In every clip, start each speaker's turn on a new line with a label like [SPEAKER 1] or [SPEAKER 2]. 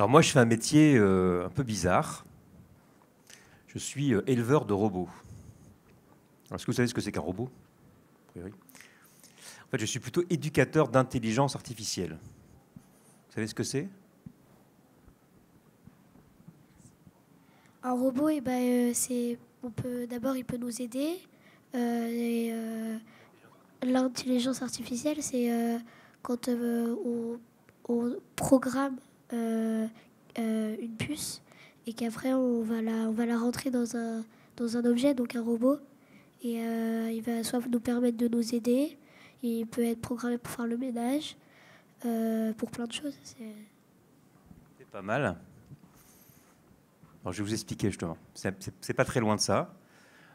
[SPEAKER 1] Alors moi, je fais un métier un peu bizarre. Je suis éleveur de robots. Alors, est-ce que vous savez ce que c'est qu'un robot? A priori. En fait, je suis plutôt éducateur d'intelligence artificielle. Vous savez ce que c'est?
[SPEAKER 2] Un robot, d'abord, il peut nous aider. L'intelligence artificielle, c'est quand on programme une puce et qu'après on va la rentrer dans un objet, donc un robot, et il va soit nous permettre de nous aider, il peut être programmé pour faire le ménage, pour plein de choses.
[SPEAKER 1] C'est pas mal. Alors, je vais vous expliquer justement. C'est pas très loin de ça.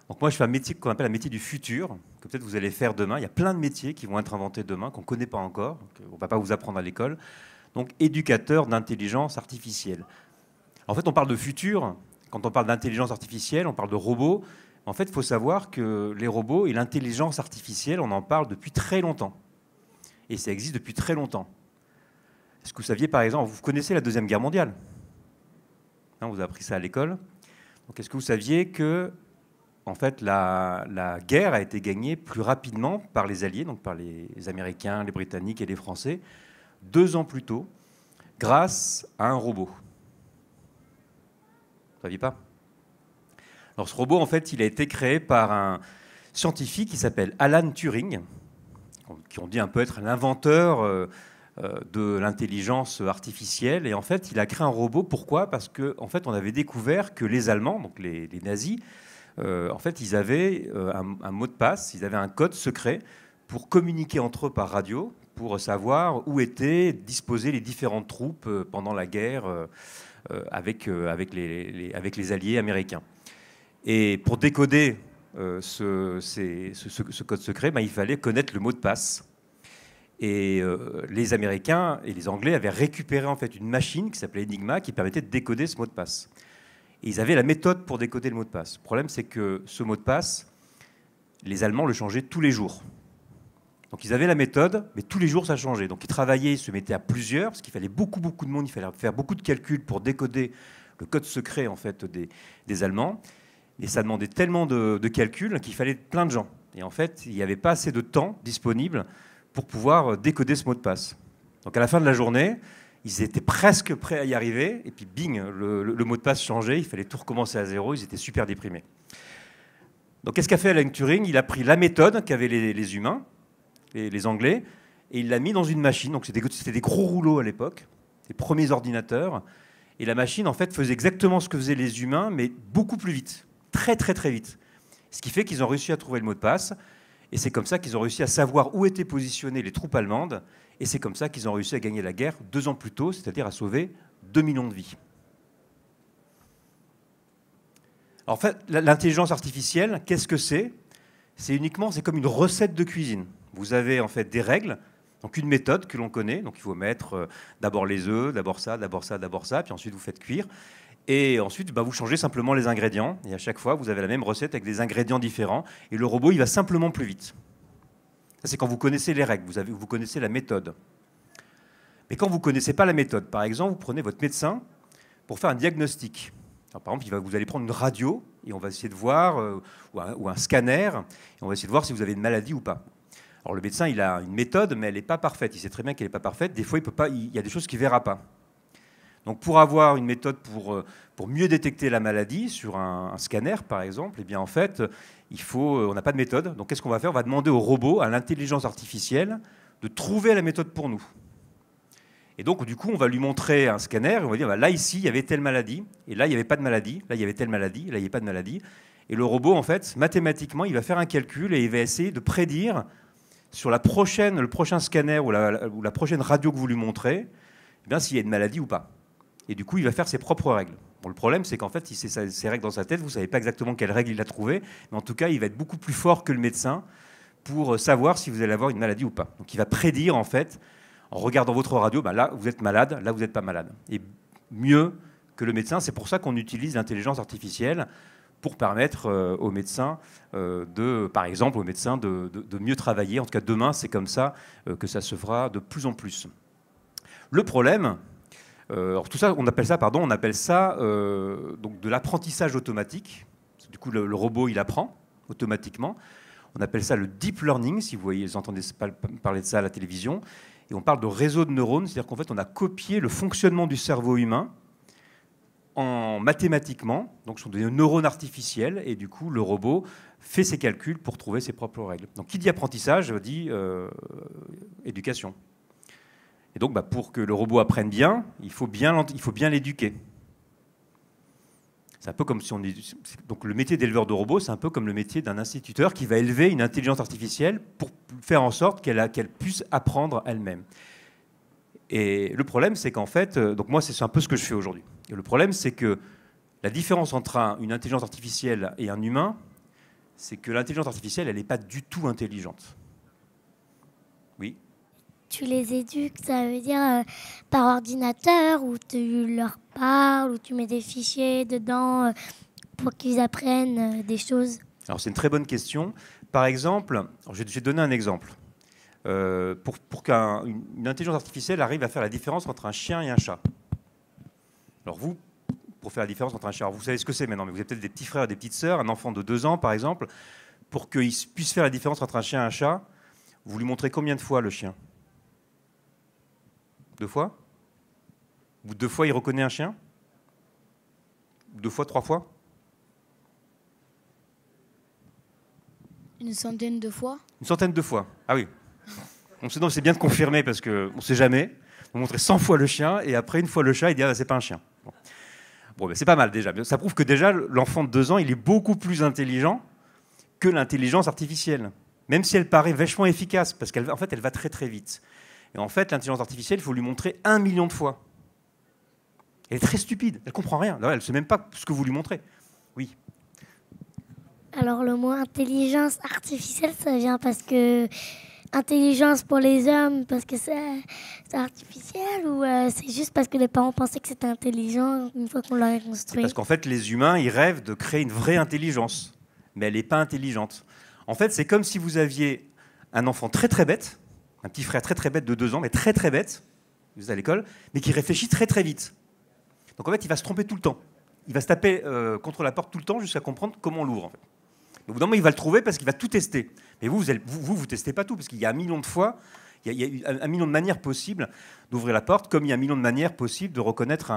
[SPEAKER 1] Donc moi, je fais un métier qu'on appelle un métier du futur, que peut-être vous allez faire demain. Il y a plein de métiers qui vont être inventés demain, qu'on ne connaît pas encore, qu'on ne va pas vous apprendre à l'école. Donc, éducateur d'intelligence artificielle. En fait, on parle de futur. Quand on parle d'intelligence artificielle, on parle de robots. En fait, il faut savoir que les robots et l'intelligence artificielle, on en parle depuis très longtemps. Et ça existe depuis très longtemps. Est-ce que vous saviez, par exemple, vous connaissez la Deuxième Guerre mondiale? On vous a appris ça à l'école. Donc, est-ce que vous saviez que en fait, la guerre a été gagnée plus rapidement par les Alliés, donc par les Américains, les Britanniques et les Français, 2 ans plus tôt, grâce à un robot? Vous ne saviez pas? Alors, ce robot, en fait, il a été créé par un scientifique qui s'appelle Alan Turing, qui on dit un peu être l'inventeur de l'intelligence artificielle. Et en fait, il a créé un robot. Pourquoi? Parce qu'en fait, on avait découvert que les Allemands, donc les nazis, en fait, ils avaient un mot de passe, ils avaient un code secret pour communiquer entre eux par radio, pour savoir où étaient disposées les différentes troupes pendant la guerre avec les alliés américains. Et pour décoder ce code secret, il fallait connaître le mot de passe. Et les Américains et les Anglais avaient récupéré en fait une machine qui s'appelait Enigma qui permettait de décoder ce mot de passe. Et ils avaient la méthode pour décoder le mot de passe. Le problème, c'est que ce mot de passe, les Allemands le changeaient tous les jours. Donc ils avaient la méthode, mais tous les jours ça changeait. Donc ils travaillaient, ils se mettaient à plusieurs, parce qu'il fallait beaucoup de monde, il fallait faire beaucoup de calculs pour décoder le code secret en fait des Allemands. Et ça demandait tellement de calculs qu'il fallait plein de gens. Et en fait, il n'y avait pas assez de temps disponible pour pouvoir décoder ce mot de passe. Donc à la fin de la journée, ils étaient presque prêts à y arriver, et puis bing, le mot de passe changeait, il fallait tout recommencer à zéro, ils étaient super déprimés. Donc qu'est-ce qu'a fait Alan Turing? Il a pris la méthode qu'avaient les humains, les Anglais, et il l'a mis dans une machine. Donc c'était des gros rouleaux à l'époque, les premiers ordinateurs, et la machine en fait faisait exactement ce que faisaient les humains, mais beaucoup plus vite, très vite. Ce qui fait qu'ils ont réussi à trouver le mot de passe, et c'est comme ça qu'ils ont réussi à savoir où étaient positionnées les troupes allemandes. Et c'est comme ça qu'ils ont réussi à gagner la guerre 2 ans plus tôt, c'est-à-dire à sauver 2 millions de vies. Alors, en fait, l'intelligence artificielle, qu'est-ce que c'est? C'est comme une recette de cuisine. Vous avez en fait des règles, donc une méthode que l'on connaît. Donc il faut mettre d'abord les œufs, d'abord ça, puis ensuite vous faites cuire. Et ensuite, vous changez simplement les ingrédients. Et à chaque fois, vous avez la même recette avec des ingrédients différents. Et le robot, il va simplement plus vite. Ça, c'est quand vous connaissez les règles, vous connaissez la méthode. Mais quand vous ne connaissez pas la méthode, par exemple, vous prenez votre médecin pour faire un diagnostic. Alors, par exemple, vous allez prendre une radio et on va essayer de voir, ou un scanner, et on va essayer de voir si vous avez une maladie ou pas. Alors le médecin, il a une méthode, mais elle n'est pas parfaite. Il sait très bien qu'elle n'est pas parfaite. Des fois, il y a des choses qu'il ne verra pas. Donc pour avoir une méthode pour mieux détecter la maladie sur un scanner, par exemple, eh bien en fait, on n'a pas de méthode. Donc qu'est-ce qu'on va faire? On va demander au robot, à l'intelligence artificielle, de trouver la méthode pour nous. Et donc du coup, on va lui montrer un scanner et on va dire, là ici, il y avait telle maladie, et là, il n'y avait pas de maladie, là, il y avait telle maladie, là, il n'y avait pas de maladie. Et le robot, en fait, mathématiquement, il va faire un calcul et il va essayer de prédire sur le prochain scanner ou la prochaine radio que vous lui montrez, eh bien, s'il y a une maladie ou pas. Et du coup, il va faire ses propres règles. Bon, le problème, c'est qu'en fait, il sait ses règles dans sa tête, vous ne savez pas exactement quelles règles il a trouvées, mais en tout cas, il va être beaucoup plus fort que le médecin pour savoir si vous allez avoir une maladie ou pas. Donc il va prédire, en fait, en regardant votre radio, là, vous êtes malade, là, vous n'êtes pas malade. Et mieux que le médecin, c'est pour ça qu'on utilise l'intelligence artificielle pour permettre aux médecins, par exemple, aux médecins de mieux travailler. En tout cas, demain, c'est comme ça que ça se fera de plus en plus. Le problème, Alors tout ça, on appelle ça donc de l'apprentissage automatique. Du coup, le robot, il apprend automatiquement. On appelle ça le deep learning, si vous entendez parler de ça à la télévision. Et on parle de réseau de neurones, c'est-à-dire qu'en fait, on a copié le fonctionnement du cerveau humain mathématiquement. Donc, ce sont des neurones artificiels. Et du coup, le robot fait ses calculs pour trouver ses propres règles. Donc, qui dit apprentissage dit éducation. Et donc, pour que le robot apprenne bien, il faut bien l'éduquer. C'est un peu comme si donc le métier d'éleveur de robots, c'est un peu comme le métier d'un instituteur qui va élever une intelligence artificielle pour faire en sorte qu'elle puisse apprendre elle-même. Et le problème, c'est qu'en fait, donc moi, c'est un peu ce que je fais aujourd'hui. Et le problème, c'est que la différence entre une intelligence artificielle et un humain, c'est que l'intelligence artificielle, elle n'est pas du tout intelligente. Oui.
[SPEAKER 2] Tu les éduques, ça veut dire par ordinateur, ou tu leur parles, ou tu mets des fichiers dedans pour qu'ils apprennent des choses?
[SPEAKER 1] Alors c'est une très bonne question. Par exemple, je vais donner un exemple. Pour qu'une intelligence artificielle arrive à faire la différence entre un chien et un chat. Alors vous, pour faire la différence entre un chien, vous savez ce que c'est maintenant, mais vous avez peut-être des petits frères et des petites sœurs, un enfant de 2 ans par exemple, pour qu'il puisse faire la différence entre un chien et un chat, vous lui montrez combien de fois le chien? 2 fois? Au bout de 2 fois, il reconnaît un chien? 2 fois, 3 fois?
[SPEAKER 3] Une centaine de fois.
[SPEAKER 1] Une centaine de fois. Ah oui. C'est bien de confirmer parce qu'on ne sait jamais. Vous montrez 100 fois le chien et après, une fois le chat, il dit ah, c'est pas un chien. Bon, c'est pas mal déjà. Ça prouve que déjà, l'enfant de 2 ans, il est beaucoup plus intelligent que l'intelligence artificielle. Même si elle paraît vachement efficace, parce qu'en fait, elle va très très vite. Et en fait, l'intelligence artificielle, il faut lui montrer 1 million de fois. Elle est très stupide, elle ne comprend rien. Elle ne sait même pas ce que vous lui montrez. Oui.
[SPEAKER 2] Alors le mot intelligence artificielle, ça vient parce que intelligence pour les hommes, parce que c'est artificiel, ou c'est juste parce que les parents pensaient que c'était intelligent une fois qu'on l'aurait construit?
[SPEAKER 1] Parce qu'en fait, les humains, ils rêvent de créer une vraie intelligence, mais elle n'est pas intelligente. En fait, c'est comme si vous aviez un enfant très très bête, un petit frère très très bête de 2 ans, mais très très bête, vous êtes à l'école, mais qui réfléchit très très vite. Donc en fait, il va se tromper tout le temps. Il va se taper contre la porte tout le temps jusqu'à comprendre comment on l'ouvre. En fait. Au bout d'un moment, il va le trouver parce qu'il va tout tester. Mais vous testez pas tout, parce qu'il y a 1 million de fois, il y a 1 million de manières possibles d'ouvrir la porte, comme il y a 1 million de manières possibles de reconnaître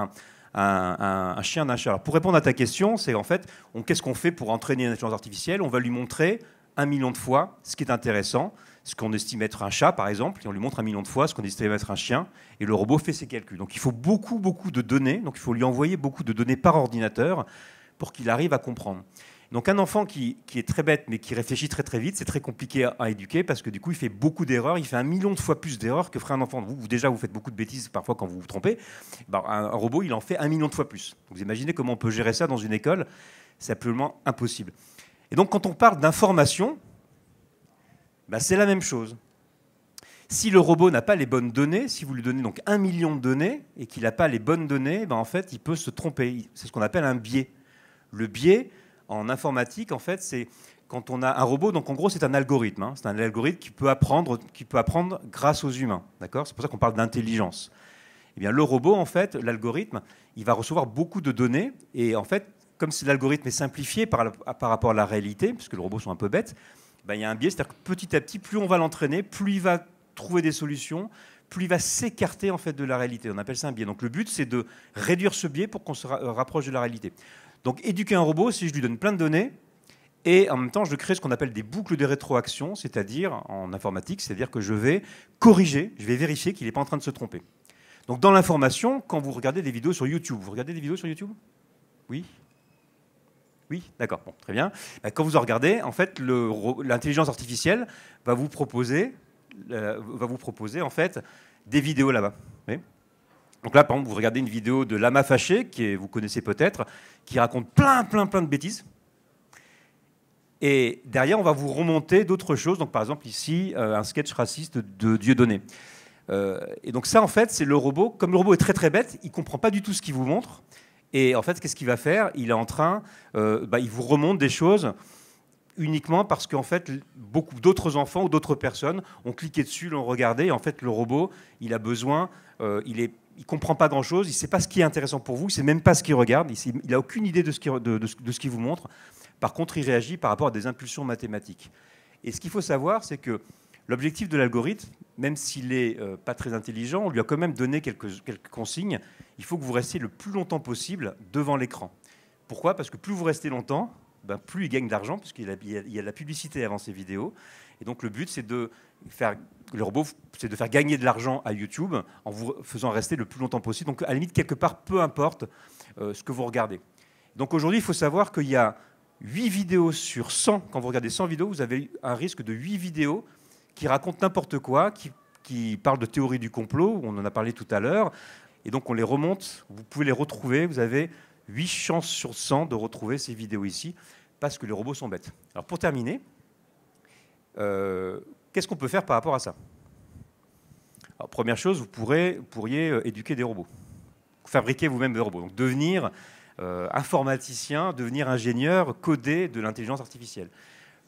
[SPEAKER 1] un chien d'un chat. Alors, pour répondre à ta question, c'est en fait, qu'est-ce qu'on fait pour entraîner une intelligence artificielle? On va lui montrer 1 million de fois ce qui est intéressant, ce qu'on estime être un chat, par exemple, et on lui montre 1 million de fois ce qu'on estime être un chien, et le robot fait ses calculs. Donc il faut beaucoup de données, donc il faut lui envoyer beaucoup de données par ordinateur pour qu'il arrive à comprendre. Donc un enfant qui est très bête, mais qui réfléchit très très vite, c'est très compliqué à éduquer, parce que du coup il fait beaucoup d'erreurs, il fait 1 million de fois plus d'erreurs que ferait un enfant. Déjà, vous faites beaucoup de bêtises parfois quand vous vous trompez. Un robot, il en fait 1 million de fois plus. Donc, vous imaginez comment on peut gérer ça dans une école? C'est absolument impossible. Et donc quand on parle d'information, c'est la même chose. Si le robot n'a pas les bonnes données, si vous lui donnez donc 1 million de données et qu'il n'a pas les bonnes données, en fait, il peut se tromper. C'est ce qu'on appelle un biais. Le biais, en informatique, en fait, c'est quand on a un robot, donc en gros, c'est un algorithme. C'est un algorithme qui peut apprendre grâce aux humains. D'accord ? C'est pour ça qu'on parle d'intelligence. Eh bien, le robot, en fait, l'algorithme, il va recevoir beaucoup de données. Et en fait, comme l'algorithme est simplifié par rapport à la réalité, puisque les robots sont un peu bêtes, il y a un biais, c'est-à-dire que petit à petit, plus on va l'entraîner, plus il va trouver des solutions, plus il va s'écarter en fait de la réalité. On appelle ça un biais. Donc le but, c'est de réduire ce biais pour qu'on se rapproche de la réalité. Donc éduquer un robot, si je lui donne plein de données, et en même temps, je crée ce qu'on appelle des boucles de rétroaction, c'est-à-dire en informatique, c'est-à-dire que je vais corriger, je vais vérifier qu'il n'est pas en train de se tromper. Donc dans l'information, quand vous regardez des vidéos sur YouTube, vous regardez des vidéos sur YouTube? Oui. Oui, d'accord, bon, très bien. Quand vous en regardez, en fait, l'intelligence artificielle va vous proposer en fait des vidéos là-bas. Donc là, par exemple, vous regardez une vidéo de Lama Fâché, vous connaissez peut-être, qui raconte plein de bêtises. Et derrière, on va vous remonter d'autres choses. Donc par exemple, ici, un sketch raciste de Dieudonné. Et donc ça, en fait, c'est le robot. Comme le robot est très très bête, il ne comprend pas du tout ce qu'il vous montre. Et en fait, qu'est-ce qu'il va faire? Il est en train, il vous remonte des choses uniquement parce qu'en fait, beaucoup d'autres enfants ou d'autres personnes ont cliqué dessus, l'ont regardé. Et en fait, le robot, il a besoin, il ne comprend pas grand-chose, il ne sait pas ce qui est intéressant pour vous, il ne sait même pas ce qu'il regarde, il n'a aucune idée de ce qu'il vous montre. Par contre, il réagit par rapport à des impulsions mathématiques. Et ce qu'il faut savoir, c'est que l'objectif de l'algorithme, même s'il n'est pas très intelligent, on lui a quand même donné quelques consignes. Il faut que vous restiez le plus longtemps possible devant l'écran. Pourquoi? Parce que plus vous restez longtemps, plus il gagne de l'argent, puisqu'il y a de la publicité avant ces vidéos. Et donc le but, c'est de faire gagner de l'argent à YouTube en vous faisant rester le plus longtemps possible. Donc à la limite, quelque part, peu importe ce que vous regardez. Donc aujourd'hui, il faut savoir qu'il y a 8 vidéos sur 100. Quand vous regardez 100 vidéos, vous avez un risque de 8 vidéos qui racontent n'importe quoi, qui parlent de théorie du complot, on en a parlé tout à l'heure. Et donc on les remonte, vous pouvez les retrouver, vous avez 8 chances sur 100 de retrouver ces vidéos ici, parce que les robots sont bêtes. Alors pour terminer, qu'est-ce qu'on peut faire par rapport à ça? Alors, première chose, vous pourriez éduquer des robots, fabriquer vous-même des robots, donc devenir informaticien, devenir ingénieur, coder de l'intelligence artificielle.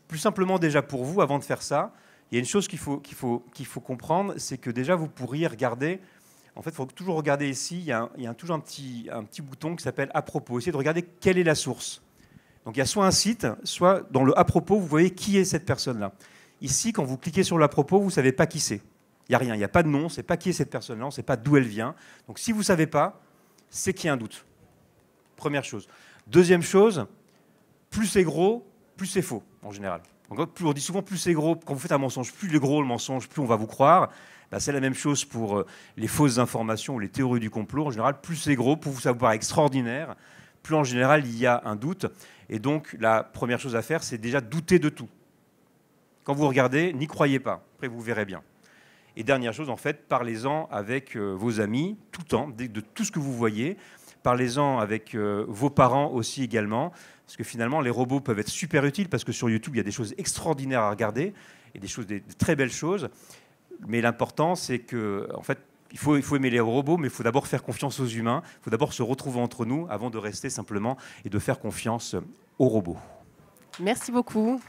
[SPEAKER 1] Plus simplement déjà pour vous, avant de faire ça, il y a une chose qu'il faut comprendre, c'est que déjà vous pourriez regarder. En fait, il faut toujours regarder ici, il y a toujours un petit bouton qui s'appelle « À propos ». Essayez de regarder quelle est la source. Donc il y a soit un site, soit dans le « À propos », vous voyez qui est cette personne-là. Ici, quand vous cliquez sur le « À propos », vous ne savez pas qui c'est. Il n'y a rien, il n'y a pas de nom, on ne sait pas qui est cette personne-là, on ne sait pas d'où elle vient. Donc si vous ne savez pas, c'est qu'il y a un doute. Première chose. Deuxième chose, plus c'est gros, plus c'est faux, en général. Donc, on dit souvent plus c'est gros, quand vous faites un mensonge, plus il est gros le mensonge, plus on va vous croire. C'est la même chose pour les fausses informations ou les théories du complot. En général, plus c'est gros, plus ça vous paraît extraordinaire, plus en général il y a un doute. Et donc la première chose à faire, c'est déjà douter de tout. Quand vous regardez, n'y croyez pas. Après, vous verrez bien. Et dernière chose, en fait, parlez-en avec vos amis tout le temps, de tout ce que vous voyez. Parlez-en avec vos parents aussi également. Parce que finalement, les robots peuvent être super utiles parce que sur YouTube, il y a des choses extraordinaires à regarder et des très belles choses. Mais l'important, c'est que, en fait, il faut aimer les robots, mais il faut d'abord faire confiance aux humains. Il faut d'abord se retrouver entre nous avant de rester simplement et de faire confiance aux robots.
[SPEAKER 4] Merci beaucoup.